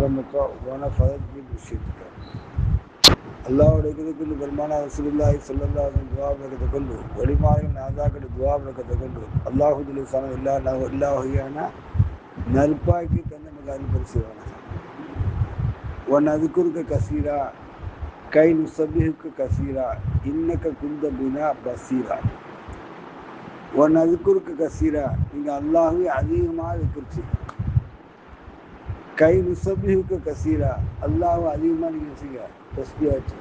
அக்ரமுக்கா உன பதவி விஷயத்துக்க அல்லாவுடைய இதுக்கு பெருமான ரசூலுல்லாஹி ஸல்லல்லாஹு அலைஹி துஆவை கொண்டு வழிமாறும் நாதாக்கள் துஆவை கொண்டு அல்லாஹு ஜல்ல இல்லாஹியான நற்பாக்கி தந்த மிக அன்பரிசுவான ஒன் அதுக்குறுக்க கசீரா கை நுசபிஹுக்கு கசீரா இன்னக்க குந்த பினா பசீரா ஒன் அதுக்குறுக்க கசீரா நீங்கள் அல்லாஹுவை அதிகமாக இருக்கிறச்சு கை நுசபிஹுக்கு கசீரா அல்லாஹ் அதிகமாக நீங்கள் செய்ய தஸ்பியாச்சு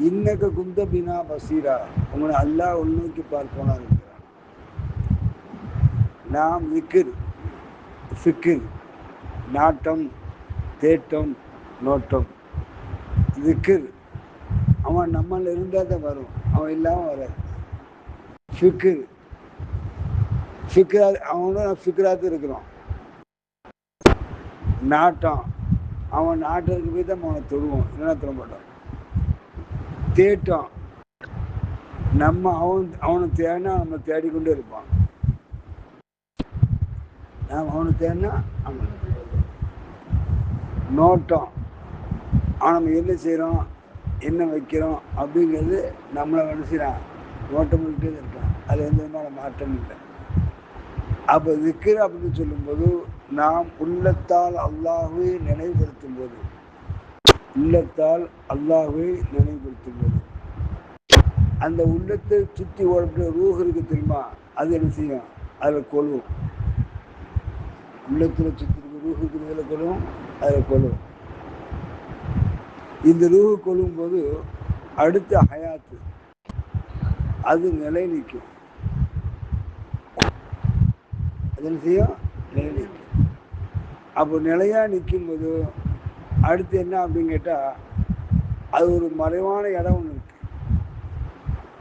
இன்னக்க குந்த பினா பசீரா உங்களை அல்லாஹ் உள்நோக்கி பார்ப்போனா இருக்கிறான். நாம் விக்கிர் ஃபிக்கிர் நாட்டம் தேட்டம் நோட்டம் விக்கிர் அவன் நம்மள இருந்தால் தான் வரும், அவன் இல்லாமல் வராது. ஃபிக்கிர் ஃபிக்ரா அவனும் ஃபிக்ராத்து இருக்கிறோம். நாட்டம் அவன் நாட்டுக்கு போய் தான் அவனை தொடுவோம், இல்லைன்னா தொட மாட்டான். தேட்டம் நம்ம அவனை தேடினா நம்ம தேடிக்கொண்டே இருப்பான். நாம் அவனை தேடினா அவன். நோட்டம் அவன் நம்ம என்ன செய்கிறோம் என்ன வைக்கிறோம் அப்படிங்கிறது நம்மளை மனுஷன் நோட்டம் பண்ணிட்டே இருக்கான். அது எந்த விதமான மாற்றம் இல்லை. அப்போ திக்ர் அப்படின்னு சொல்லும்போது நாம் உள்ளத்தால் அல்லாஹ்வை நினைவுபடுத்தும் போது அந்த உள்ளத்தை சுற்றி ஓடக்கூடிய ரூஹ் இருக்கு தெரியுமா, அது என்ன செய்யும், அதில் கொள்ளும். உள்ளத்தில் சுற்றி இருக்க ரூஹ் இருக்கிறதுல கொள்ளும், அதில் கொள்ளும். இந்த ரூஹு கொள்ளும் போது அடுத்த ஹயாத்து அது நிலை நிற்கும். அது என்ன செய்யும், நிலை நிற்கும். அப்போ நிலையாக நிற்கும் போது அடுத்து என்ன அப்படின்னு கேட்டால் அது ஒரு மறைவான இடம் ஒன்று இருக்கு.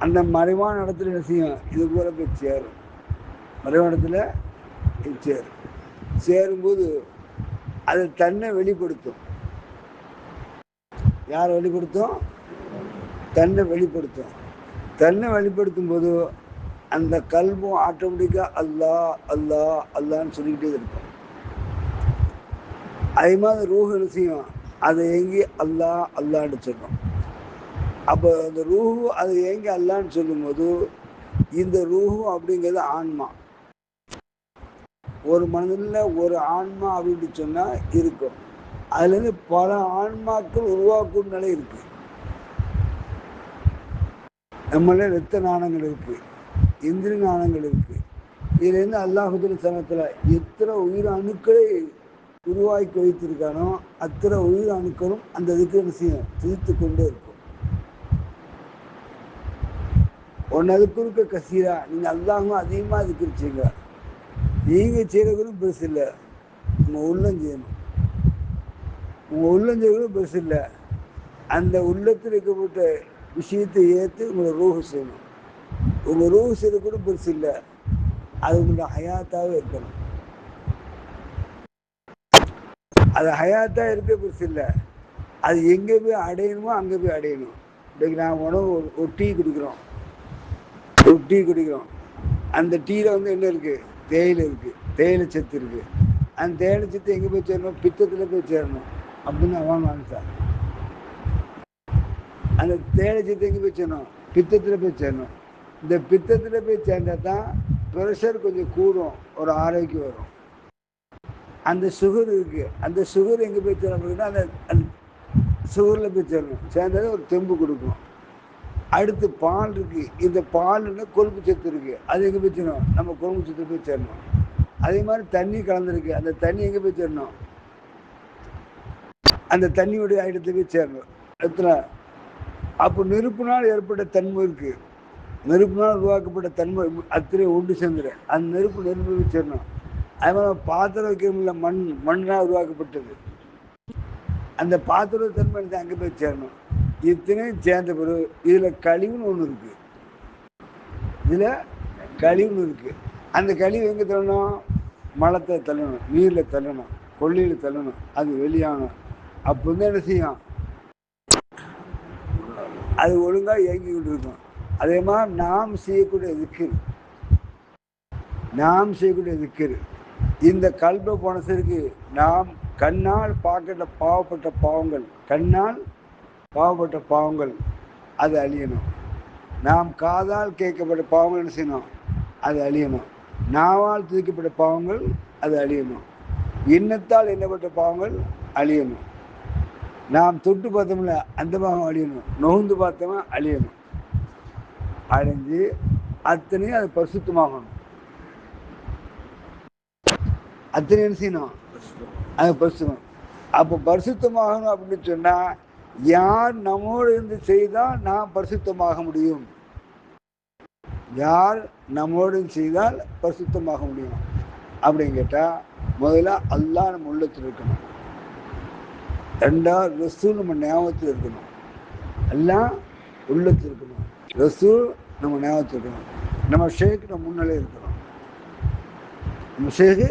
அந்த மறைவான இடத்துல என்ன செய்யும், இது கூட போய் சேரும். மறைவான இடத்துல சேரும்போது அது தன்னை வெளிப்படுத்தும். யாரை வெளிப்படுத்தும், தன்னை வெளிப்படுத்தும். தன்னை வெளிப்படுத்தும் போது அந்த கல்பும் ஆட்டோமேட்டிக்காக அல்லாஹ் அல்லாஹ் அல்லான்னு சொல்லிக்கிட்டே இருக்கும். அதே மாதிரி ரூஹ் என்ன செய்யும், அதை ஏங்கி அல்லாஹ் அல்லான்னு சொல்லும். அப்போ அந்த ரூஹு அதை ஏங்கி அல்லான்னு சொல்லும்போது இந்த ரூஹு அப்படிங்கிறது ஆன்மா. ஒரு மனதில் ஒரு ஆன்மா அப்படின்னு சொன்னால் இருக்கும். அதுலேருந்து பல ஆன்மாக்கள் உருவாக்கும் நிலை இருக்கு. நம்மள இரத்த நாணங்கள் இருக்கு, இந்திரிய நாணங்கள் இருக்கு. இதுலேருந்து அல்லாஹுடைய சமயத்தில் எத்தனை உயிர் அணுக்களை உருவாக்கி வைத்திருக்கானோ அத்தனை உயிர் அணுக்களும் அந்த இதுக்கு என்ன செய்யும், துதித்து கொண்டே இருக்கும். ஒன்னதுக்கு இருக்க கசீரா நீங்கள் அல்லாஹும் அதிகமாக அதுக்கு வச்சுங்க. நீங்கள் செய்கிறவங்களும் பெருசு இல்லை, உங்கள் உள்ளம் செய்யணும். உங்கள் உள்ளம் செய்கிறவங்களும் பெருசு இல்லை, அந்த உள்ளத்தில் இருக்கப்பட்ட விஷயத்தை ஏற்று உங்களை ரூஹு செய்யணும். உங்கள் ரூஹு செய்கிறது கூட பெருசு இல்லை, அது உங்களோட ஹயாத்தாகவே இருக்கணும். அது ஹயாத்தாக இருக்க பெருசு இல்லை, அது எங்கே போய் அடையணுமோ அங்கே போய் அடையணும். இன்றைக்கு நான் உணவு ஒரு டீ குடிக்கிறோம், அந்த டீயில் வந்து என்ன இருக்குது, தேயிலை இருக்குது, தேயிலை சத்து இருக்குது. அந்த தேயிலை சத்து எங்கே போய் சேரணும், பித்தத்தில் போய் சேரணும் அப்படின்னு அவன் நினைச்சான். அந்த தேயிலை சத்து எங்கே போய் சேரணும், பித்தத்தில் போய் சேரணும். இந்த பித்தத்தில் போய் சேர்ந்தால் தான் ப்ரெஷர் கொஞ்சம் கூடும், ஒரு ஆரோக்கியம் வரும். அந்த சுகர் இருக்குது, அந்த சுகர் எங்கே போய் சேரணும், அந்த சுகரில் போய் சேரணும். சேர்ந்தது ஒரு தெம்பு கொடுக்கும். அடுத்து பால் இருக்குது, இந்த பாலில் கொழுப்பு சத்து இருக்குது, அது எங்கே போய் சேரணும், நம்ம கொழுப்பு சத்து போய் சேரணும். அதே மாதிரி தண்ணி கலந்துருக்கு, அந்த தண்ணி எங்கே போய் சேரணும், அந்த தண்ணியுடைய இடத்துல போய் சேரணும் இடத்துல. அப்போ நெருப்பினால் ஏற்பட்ட தன்மை இருக்குது, நெருப்பினால் உருவாக்கப்பட்ட தன்மை அத்தனை ஒன்று சேர்ந்துரு, அந்த நெருப்பு போய் சேரணும். அதே மாதிரி பாத்திரம் வைக்கிறோம்ல, மண்ணால் உருவாக்கப்பட்டது, அந்த பாத்திர தன்மை அங்கே போய் சேரணும். இத்தனையும் சேர்ந்த பிறகு இதில் கழிவுன்னு ஒன்று இருக்குது, அந்த கழிவு எங்கே தள்ளணும், மலத்தை தள்ளணும், நீரில் தள்ளணும், கொள்ளையில் தள்ளணும், அது வெளியாகணும். அப்போ வந்து என்ன செய்யும், அது ஒழுங்காக இயங்கி கொண்டு இருக்கும். அதே மாதிரி நாம் செய்யக்கூடிய திக்ர், இந்த கல்ப போனசருக்கு நாம் கண்ணால் பார்க்கிற பாவப்பட்ட பாவங்கள், கண்ணால் பாவப்பட்ட பாவங்கள் அது அழியணும். நாம் காதால் கேட்கப்பட்ட பாவங்கள் என்ன செய்யணும்? அது அழியணும். நாவால் தூக்கப்பட்ட பாவங்கள் அது அழியணும். எண்ணத்தால் எண்ணப்பட்ட பாவங்கள் அழியணும். நாம் தொட்டு பார்த்தோம்ல அந்த பாவம் அழியணும். நோந்து பார்த்தோமா அழியணும். அழிஞ்சு அத்தனையும் அது பரிசுத்தமாகணும். அத்தனை என்ன செய்யணும்? அது பரிசுத்தம். அப்போ பரிசுத்தமாகணும் அப்படின்னு சொன்னா யார் நம்மோடு இருந்து செய்தால் நாம் பரிசுத்தமாக முடியும்? யார் நம்மோடு செய்தால் பரிசுத்தமாக முடியும் அப்படின்னு கேட்டா, முதல்ல அல்லாஹ் நம்ம உள்ளத்தில் இருக்கணும். ரெண்டாவது ரசூல் நம்ம ஞாபகத்தில் இருக்கணும். அல்லாஹ் உள்ளத்தில் இருக்கணும், ரசூல் நம்ம ஞாபகத்தில் இருக்கணும், நம்ம ஷேக் நம்ம முன்னாலே இருக்கணும், நம்ம ஷேக்கு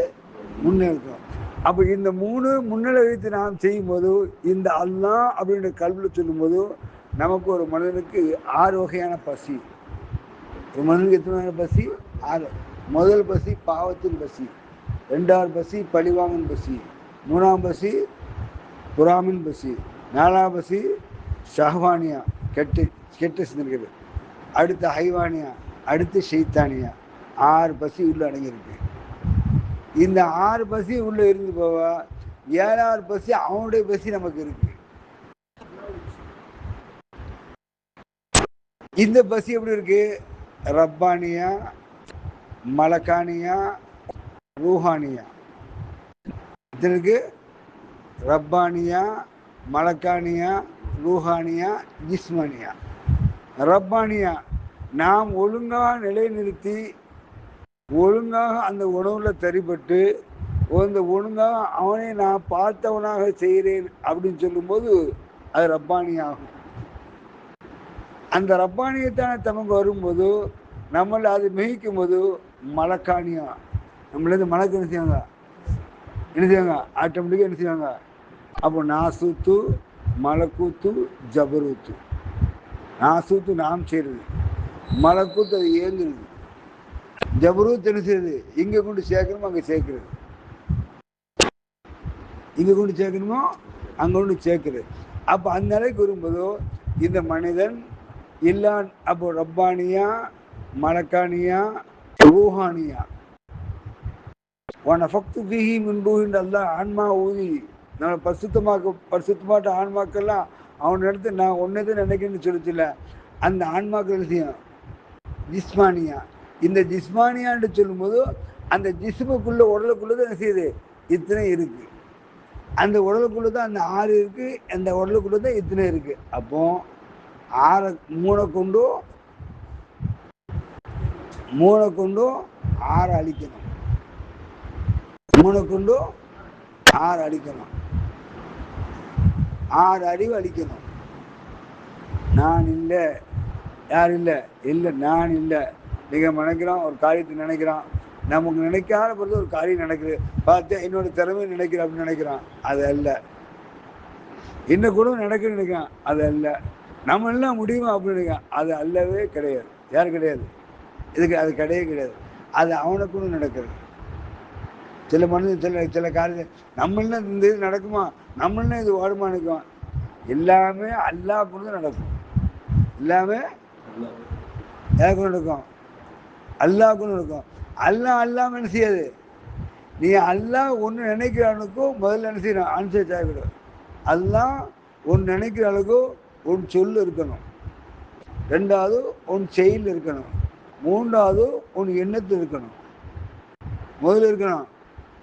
முன்னே இருக்கணும். அப்போ இந்த மூணு முன்னிலை வைத்து நாம் செய்யும் போது, இந்த அல்லாஹ் அப்படின்ற கல்வியில் சொல்லும் போது நமக்கு ஒரு மனிதனுக்கு 6 வகையான பசி. ஒரு மனிதனுக்கு எத்தனை வகையான பசி? 6. முதல் பசி பாவத்தின் பசி, 2வது பசி பழிவாங்கின் பசி, 3ஆம் பசி புறாமின் பசி, 4ஆம் பசி ஷஹ்வானியா கெட்ட சிந்தனைகள், அடுத்து ஹைவானியா, அடுத்து ஷைத்தானியா. 6 பசி உள்ள அடங்கியிருக்கு. இந்த 6 பசி உள்ள இருந்து போவ 7வது பசி அவனுடைய பசி நமக்கு இருக்கு. இந்த பசி எப்படி இருக்கு? ரப்பானியா, மலக்கானியா, ரூஹானியா. இதற்கு ரப்பானியா, மலக்கானியா, ரூஹானியா, ஜிஸ்மானியா. ரப்பானியா நாம் ஒழுங்காக நிலைநிறுத்தி ஒழுங்காக அந்த உணவுல தரிப்பட்டு அந்த ஒழுங்காக அவனை நான் பார்த்தவனாக செய்கிறேன் அப்படின்னு சொல்லும்போது அது ரப்பானி ஆகும். அந்த ரப்பானியத்தான தமக்கு வரும்போது நம்மளை அது மிகிக்கும் போது மலக்கானியா நம்மளது மலக்கு என்ன செய்வாங்க? என்ன செய்வாங்க? ஆட்டோமேட்டிக்காக என்ன செய்வாங்க? அப்போ நாசூத்து, மலக்கூத்து, ஜபரூத்து. நாசூத்து நாம் செய்கிறது, மலக்கூத்து அது ஏங்குறது, ஜபரூத் என்ன செய்யுது? இங்கே கொண்டு சேர்க்கணுமோ அங்கே சேர்க்கிறது, இங்கே கொண்டு சேர்க்கணுமோ அங்கே கொண்டு சேர்க்கிறது. அப்போ அந்த நிலைக்கு வரும்போதோ இந்த மனிதன் இல்லா அப்போ ரப்பானியா, மலக்கானியா, ரூஹானியா ஃபக்து பிஹி மின் ரூஹின் அல்லாஹ் ஆன்மா ஊதி நான் பரிசுத்தமாட்ட ஆன்மாக்கெல்லாம் அவன் எடுத்து நான் ஒன்னதை நினைக்கிறேன்னு சொல்லிச்சுல, அந்த ஆன்மாக்கள் செய்யும் ஜிஸ்மானியா. இந்த ஜிஸ்மானியான்னு சொல்லும்போது அந்த ஜிஸ்முக்குள்ள உடலுக்குள்ளதான் என்ன செய்யுது? இத்தனை இருக்கு. அந்த உடலுக்குள்ளதான் அந்த 6 இருக்கு, அந்த உடலுக்குள்ளதான் இத்தனை இருக்கு. அப்போ 3 கொண்டு 6 அழிக்கணும். 3 கொண்டு 6 அழிக்கணும். 6 அறிவு அழிக்கணும். நான் இல்லை, யார் இல்லை? இல்லை நான் இல்லை. நீங்கள் நினைக்கிறோம் ஒரு காரியத்தை நினைக்கிறான், நமக்கு நினைக்காத பொறுத்து ஒரு காரியம் நடக்குது, பார்த்து என்னோட திறமையை நினைக்கிறேன் அப்படின்னு நினைக்கிறான். அது அல்ல. என்ன கூட நினைக்கிறான், அது அல்ல. நம்ம எல்லாம் முடியுமா அப்படின்னு நினைக்கிறான், அது அல்லவே கிடையாது. யார் கிடையாது? இதுக்கு அது கிடையவே கிடையாது. அது அவனுக்குன்னு நடக்கிறது. சில மனிதன் சில காரியம் நம்மளாம் இந்த இது நடக்குமா, நம்மளாம் இது ஓடுமா நினைக்குவான். எல்லாமே அல்லாஹ்வுக்கு நடக்கும். எல்லாமே யாருக்கு நடக்கும்? அல்லாஹ்வுக்கு நடக்கும். அல்லாஹ் அல்லாம என்ன செய்யாது? நீ அல்லாஹ் ஒன்று நினைக்கிறானுக்கும் முதல்ல என்ன செய்யணும்? ஆன்சர் ஆகிடும். அல்லாஹ் ஒன்று நினைக்கிற அளவுக்கு உன் சொல் இருக்கணும், 2வது உன் செயல் இருக்கணும், 3வது உன் எண்ணத்தில் இருக்கணும். முதல்ல இருக்கணும்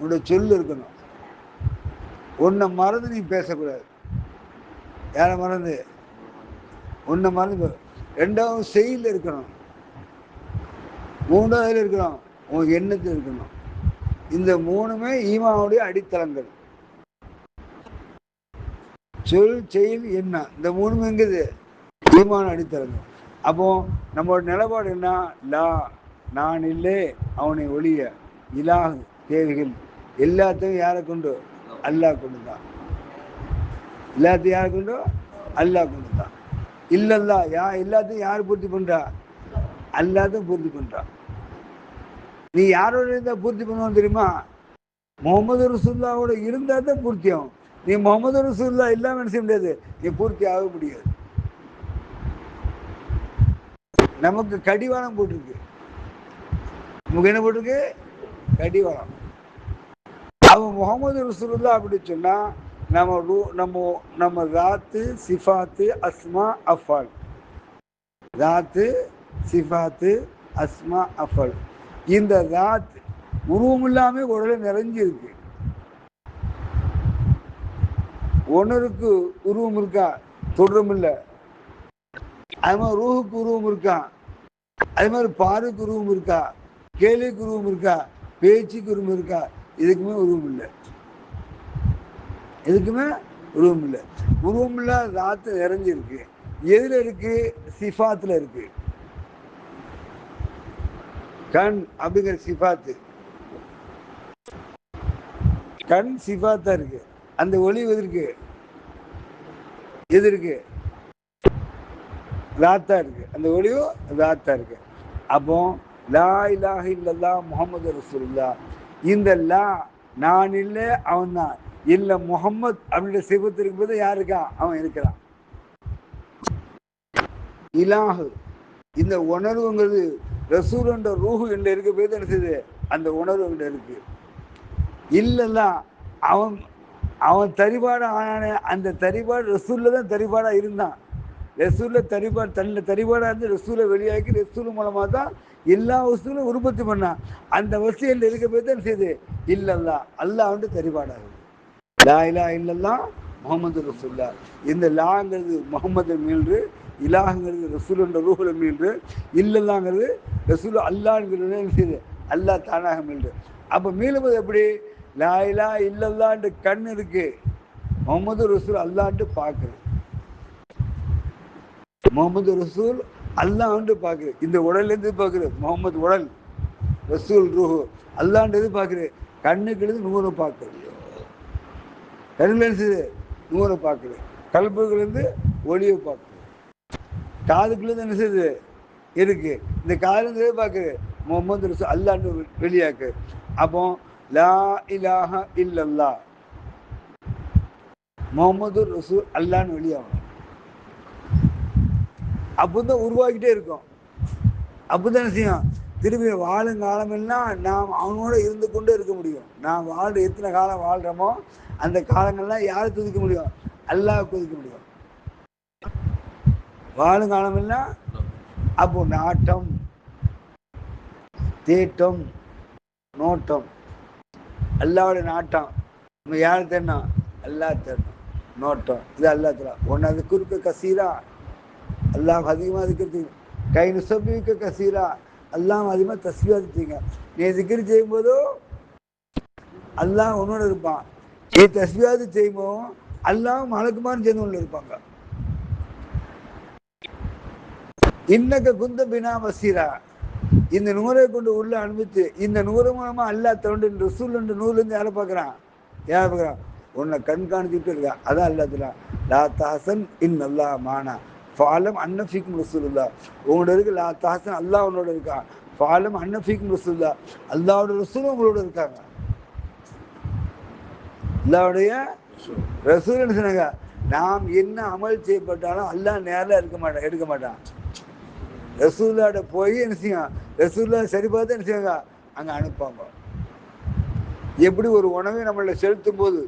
உன்னோட சொல் இருக்கணும். உன்னை மறந்து நீ பேசக்கூடாது. யாரை மறந்து? உன்னை மறந்து. 2வது செயல் இருக்கணும், 3வது இருக்கணும் உன் எண்ணத்தில் இருக்கணும். இந்த 3மே ஈமானுடைய அடித்தளங்கள். சொல், செயல், எண்ணம், இந்த 3மே எங்குது? ஈமான அடித்தளங்கள். அப்போ நம்மளோட நிலப்பாடு என்ன? லா நான் இல்லை, அவனை ஒழிய இலாஹ் தேவைகள் எல்லாத்தையும் யாரை கொண்டு? அல்லாஹ் கொண்டு தான். எல்லாத்தையும் யாரை கொண்டு? அல்லாஹ் கொண்டு தான். இல்லல்லா எல்லாத்தையும் யார் பூர்த்தி பண்றா? அல்லாஹ் தான் பூர்த்தி பண்றா. நீ யாரோட இருந்தா பூர்த்தி பண்ணுவோம் தெரியுமா? முகமது ரசூலுல்லாவோட இருந்தா தான் பூர்த்தி ஆகும். நீ முகமது ரசூலுல்லா இல்லாம என்ன செய்ய முடியாது, நீ பூர்த்தி ஆக முடியாது. நமக்கு கடிவாளம் போட்டிருக்கு. நமக்கு என்ன போட்டிருக்கு? கடிவாளம். அவன் முகமது ரசூலுல்லாஹ் அப்படி சொன்னா நம்ம ராத்து சிஃபாத்து அஸ்மா அஃபால், ராத்து சிஃபாத்து அஸ்மா அஃபால், இந்த ராத் உருவம் இல்லாம உடலை நிறைஞ்சிருக்கு. உணருக்கு உருவம் இருக்கா? தொடரும் இல்லை. அது மாதிரி ரூஹுக்கு உருவம் இருக்கா? அது மாதிரி பாருக்கு உருவம் இருக்கா? கேள்விக்கு உருவம் இருக்கா? பேச்சுக்கு உருவம் இருக்கா? இதுக்குமே உருவம் இல்லை. எதுக்குமே உருவம் இல்லை. உருவம் இல்லாத ராத்து நிறைஞ்சிருக்கு. எதுல இருக்கு? சிஃபாத்துல இருக்கு. கண் அப்படிங்கிற சிஃபாத்து, கண் சிஃபாத்தா இருக்கு. அந்த ஒளி எதிர்க்கு, எது இருக்கு? ராத்தா இருக்கு. அந்த ஒளியும் ராத்தா இருக்கு. அப்போ லா இலாஹ இல்லல்லாஹ் முஹம்மது ரசூலுல்லாஹ், இந்த லா நான் இல்லை அவன் தான், இல்ல முகம்மது அப்படின்ற சிபத்து இருக்கும்போது யார் இருக்கா? அவன் இருக்கிறான். இலாஹு இந்த உணர்வுங்கிறது ரசூல் என்ற ரூஹு என்று இருக்க போது என்ன செய்யுது? அந்த உணர்வு என்ற இருக்கு. இல்லைல்ல அவன் அவன் தரிபாடு ஆனானே, அந்த தரிபாடு ரசூல்ல தான் தரிபாடா இருந்தான். ரசூல்ல தரிபாடு தன்னில் தரிபாடா இருந்து ரசூலை வெளியாக்கி ரசூல் மூலமா தான் எல்லா வசூலும் உற்பத்தி பண்ணான். அந்த வசூல் இருக்க போது தான் செய்யுது இல்லல்லா அல்லாஹ் வந்து தரிபாடாகுது. லா இலாஹ இல்லல்லாஹ் முஹம்மது ரசூலுல்லாஹ். இந்த லாங்கிறது முகமது மீள்று, இலாஹுங்கிறது ரசூல் என்ற ரூஹுல மீள்று, இல்லல்லாங்கிறது ரசூல் அல்லாஹ்ங்கிறது என்ன செய்யுது? அல்லாஹ் தானாக மீள்று. அப்போ மீளும்போது எப்படி? லா இலாஹ இல்லல்லாஹ்ன்ற கண் இருக்கு, முகமது ரசூல் அல்லாஹ்ன்ட்டு பார்க்குது. முகமது ரசூல் அல்லாஹ்ன்ட்டு பார்க்குது. இந்த உடல்லேருந்து பார்க்குது முகமது உடல், ரசூல் ரூஹு அல்லாஹ்ன்றது பார்க்குது. கண்ணுக்கு நூறு பார்க்குது, கண்ணுலேருந்து நூறை பார்க்குது, கல்புலேருந்து ஒளியை பார்க்குது, காதுக்குள்ளேருந்து என்ன செய்யுது? இருக்கு. இந்த காதுலேருந்து பார்க்குது முகமது ரசூல் அல்லாஹ்ன்னு வெளியாக்கு. அப்போ லா இலாஹ இல்லல்லாஹ் முகமது ரசூல் அல்லாஹ்ன்னு வெளியாகும். அப்போதான் உருவாக்கிட்டே இருக்கும். அப்போதான் என்ன செய்யும்? திரும்பி வாழும் காலமெல்லாம் நாம் அவனோட இருந்து கொண்டே இருக்க முடியும். நாம் வாழ்ற எத்தனை காலம் வாழ்கிறோமோ அந்த காலங்கள்லாம் யாரை துதிக்க முடியும்? அல்லாஹ் துதிக்க முடியும். வாழும் காலமெல்லாம். அப்போ நாட்டம், தேட்டம், நோட்டம், அல்லாவோட நாட்டம். நம்ம யார் தேடணும்? அல்லாஹ் தேடணும். நோட்டம் இது அல்லாஹ் தேடலாம். ஒன்றாவது குறுக்க கசீரா, அல்லாஹ் அதிகமாக இருக்கிறது. கை நுசபிக்க கசீரா, அல்லாஹ் அதிகமாக தஸ்பீஹ் செய்யுங்க. நீ திக்ர் செய்யும்போதோ அல்லாஹ் உன்னோட இருப்பான். நீ தஸ்பீஹ் செய்யும்போது அல்லாஹ் மலக்குமாரும் சேர்ந்து உள்ள இருப்பாங்க. இன்னக்க குந்த பினா வசீரா, இந்த நூரை கொண்டு உள்ள அனுப்பித்து இந்த நூறு மூலமா அல்லாஹ் தோண்டு ரசூல் என்ற நூறுலேருந்து யாரை பார்க்குறான்? யாரை பார்க்குறான்? உன்னை கண்காணிச்சுட்டு இருக்கா. அதான் அல்லாஹ் லா தாசன் இன் அல்லாஹ் மானா ஃபாலம் அன்னஃபிக்கும் ரசூலுல்லா. உங்களோட இருக்கு லா தாசன், அல்லாஹ் உன்னோட இருக்கான். ஃபாலம் அன்னஃபிக்கும் ரசூலுல்லா, அல்லாஹோட ரசூலும் உங்களோட இருக்காங்க. அல்லாஹ்வுடைய ரசூல் என்ன சொன்னாங்க? நாம் என்ன அமல் செய்யப்பட்டாலும் அல்லாஹ் நேரில் எடுக்க மாட்டான். ரசூல்லாட போய் என்ன செய்யும்? ரசூல்லா சரி பார்த்து என்ன செய்வாங்க? அங்கே அனுப்பாங்க. எப்படி ஒரு உணவை நம்மளை செலுத்தும் போது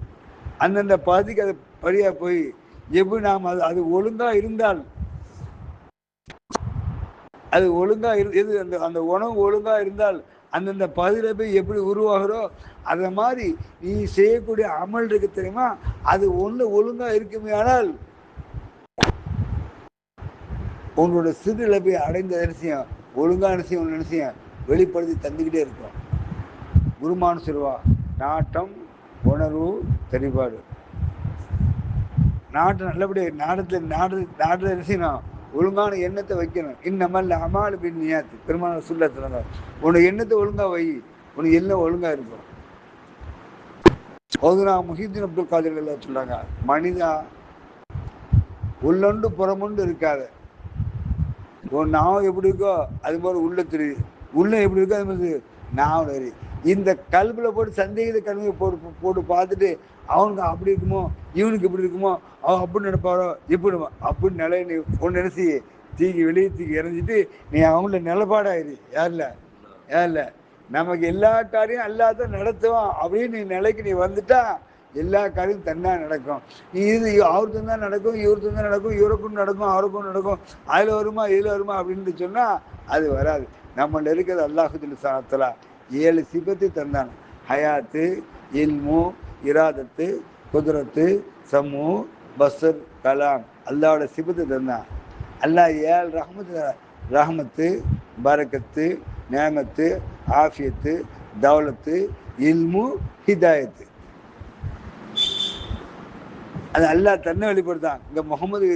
அந்தந்த பாதிக்கு அது வழியா போய் எப்படி நாம் அது ஒழுங்கா இருந்தால், அது ஒழுங்கா எது அந்த உணவு ஒழுங்கா இருந்தால் அந்தந்த பகுதியில போய் எப்படி உருவாகிறோ அதை மாதிரி நீ செய்யக்கூடிய அமல் இருக்கு தெரியுமா? அது ஒன்று ஒழுங்கா இருக்குமே ஆனால் உங்களோட சிறுல போய் அடைந்த நினைச்சியம் ஒழுங்கான நினைச்சியம் நினைச்சியம் வெளிப்படுத்தி தந்துக்கிட்டே இருக்கும். குருமானு சொல்லுவா, நாட்டம், உணர்வு, தெளிவாடு. நாட்டம் நல்லபடியாக நாட்டில் என்ன செய்யணும்? ஒழுங்கான எண்ணத்தை வைக்கணும். இன்னமல்ல அமால் பின் நியாத்து, பெருமான சொல்ல சொன்னாங்க. உன்னோட எண்ணத்தை ஒழுங்கா வை, உனக்கு எண்ணம் ஒழுங்கா இருக்கும். முஹிதீன் அப்துல் காதிர் எல்லாம் சொல்றாங்க, மனிதா உள்ளொண்டு புறமொண்டு இருக்காது. உன் நாவம் எப்படி இருக்கோ அது மாதிரி உள்ள தெரியுது, உள்ள எப்படி இருக்கோ அது மாதிரி நாவம் வரி. இந்த கல்புல போட்டு சந்தேகத்தை கல்வியை போட்டு போட்டு பார்த்துட்டு அவனுக்கு அப்படி இருக்குமோ இவனுக்கு இப்படி இருக்குமோ அவன் அப்படி நினைப்பாரோ இப்படி அப்படின்னு நிலையை நீ ஒன்று நினைச்சி தூக்கி வெளியே தூக்கி எறிஞ்சிட்டு நீ அவங்கள நிலப்பாடாயிரு. யாரில் நமக்கு எல்லா காரியம் அல்லாத நடத்துவான் அப்படின்னு நீ நிலைக்கு நீ வந்துட்டா எல்லா காரியம் தன்னா நடக்கும். இது அவருக்கு தான் நடக்கும், இவருக்கு தான் நடக்கும், இவருக்கும் நடக்கும், அவருக்கும் நடக்கும், அதில் வருமா இதில் வருமா அப்படின்னு சொன்னா அது வராது. நம்மள இருக்கிறது அல்லாஹுல் சாத்தலா 7 சிபத்து தந்தான். ஹயாத்து, இல்மு, இராதத்து, குதிரத்து, சமூ, பசர், கலாம், அல்லாவோட சிபத்து தந்தான். அல்லாஹ் 7 ரஹமத்து, பரக்கத்து, நேமத்து, ஆஃபியத்து, தௌலத்து, இல்மு, ஹிதாயத்து. அது அல்லாஹ் தன்னை வெளிப்படுத்தான். இங்க முகமது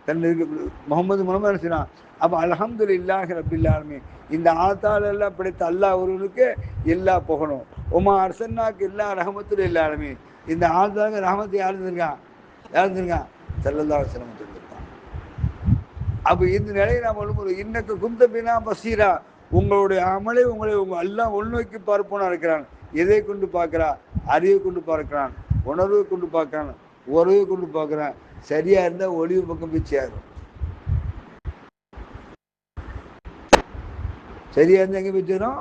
தன்னை முகமது மூலமா என்ன செய்யலாம். அப்ப அல்ஹம்துலில்லாஹி ரப்பில் ஆலமீன், இந்த ஆத்தாள் எல்லாம் படைத்த அல்லாஹ் ஒருவனுக்கு எல்லா புகழும். உமா அர்சன்னாக்கு எல்லா ரஹமத்துல் லில் ஆலமீன், இந்த ஆத்தாளுக்கு ரஹமத்து யார் இருந்திருக்கான்? ஸல்லல்லாஹு அலைஹி வஸல்லம் இருந்திருக்கான். அப்ப இந்த நிலையை நாம் சொல்லும்போது இன்னக்கு குந்த பினா பசீரா, உங்களுடைய அமலை உங்களை எல்லாம் உள்நோக்கி பார்ப்போனா இருக்கிறான். எதை கொண்டு பார்க்கிறான்? அறிவை கொண்டு பார்க்கிறான், உணர்வை கொண்டு பார்க்கிறான், உறவை கொண்டு பார்க்கிறான். சரியா இருந்தா ஒளிவு பக்கம் போய் சேரும். சரியா இருந்தா எங்க போய் சேரும்?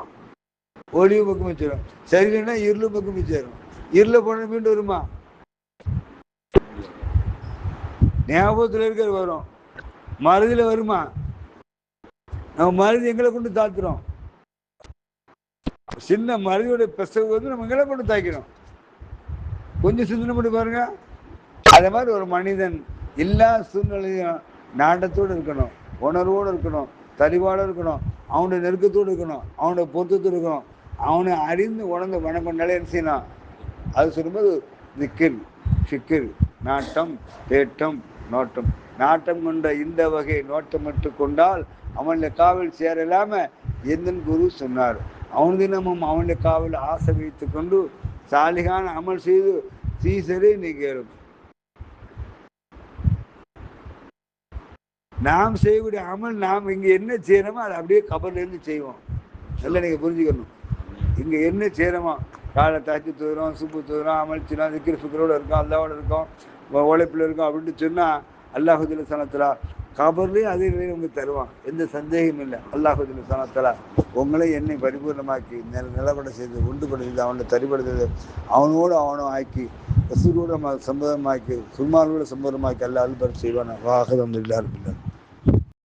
ஒளிவு பக்கம் போய் சேரும். சரியில்லைன்னா இருளு பக்கம் போய் சேரும். இருள போன மீண்டும் வருமா? ஞாபகத்தில் இருக்கிற வரும், மருதில வருமா? நம்ம மருதி எங்களை கொண்டு தாத்துறோம். சின்ன மருதியோட பிரசவம் வந்து நம்ம எங்களை கொண்டு தாக்கிறோம். கொஞ்சம் சிந்தனை பண்ணி பாருங்க. அதே மாதிரி ஒரு மனிதன் எல்லா சூழ்நிலையும் நாட்டத்தோடு இருக்கணும், உணர்வோடு இருக்கணும், தெளிவோடு இருக்கணும், அவனுடைய நெருக்கத்தோடு இருக்கணும், அவனுடைய பொருத்தத்தோடு இருக்கணும். அவனை அறிந்து உணர்ந்து வணக்கம் நிலை என்ன செய்யணும்? அது சொல்லும்போது திக்கிர், ஃபிக்கிர், நாட்டம், தேட்டம், நோட்டம். நாட்டம் கொண்ட இந்த வகை நோட்டமிட்டு கொண்டால் அவனுடைய காவல் சேரலாம எந்த குரு சொன்னார். அவன் தினமும் அவனுடைய காவல் ஆசை வைத்து கொண்டு சாலிகான அமல் செய்து சீசரே நீக்கும். நாம் செய்யக்கூடிய அமல் நாம் இங்க என்ன செய்யறோமோ அதை அப்படியே கபர்ல இருந்து செய்வோம். நல்லா நீங்க புரிஞ்சுக்கணும். இங்க என்ன செய்யறோமோ காலை தாச்சி தூரம், சுப்பு தூரம், அமல்ச்சினோம், திக்கிர் ஃபிக்கரோட இருக்கோம், அல்லாவோட இருக்கோம், உழைப்பில் இருக்கோம் அப்படின்னு சொன்னா அல்லாஹுல சனத்தலா கபர்லேயும் அதே நிலையை உங்களுக்கு தருவான். எந்த சந்தேகமும் இல்லை. அல்லாஹுல சனத்தலா உங்களை என்னை பரிபூர்ணமாக்கி நிலப்பட செய்து உண்டுபட செய்து அவனை தரிபடுத்தது அவனோடு அவனும் ஆக்கி ரசூலோட சம்பதமாக்கி சுல்மானோட சம்பதமாக்கி அல்ல அல்பர் செய்வான். வாகதம் இல்லாருப்பில்லை.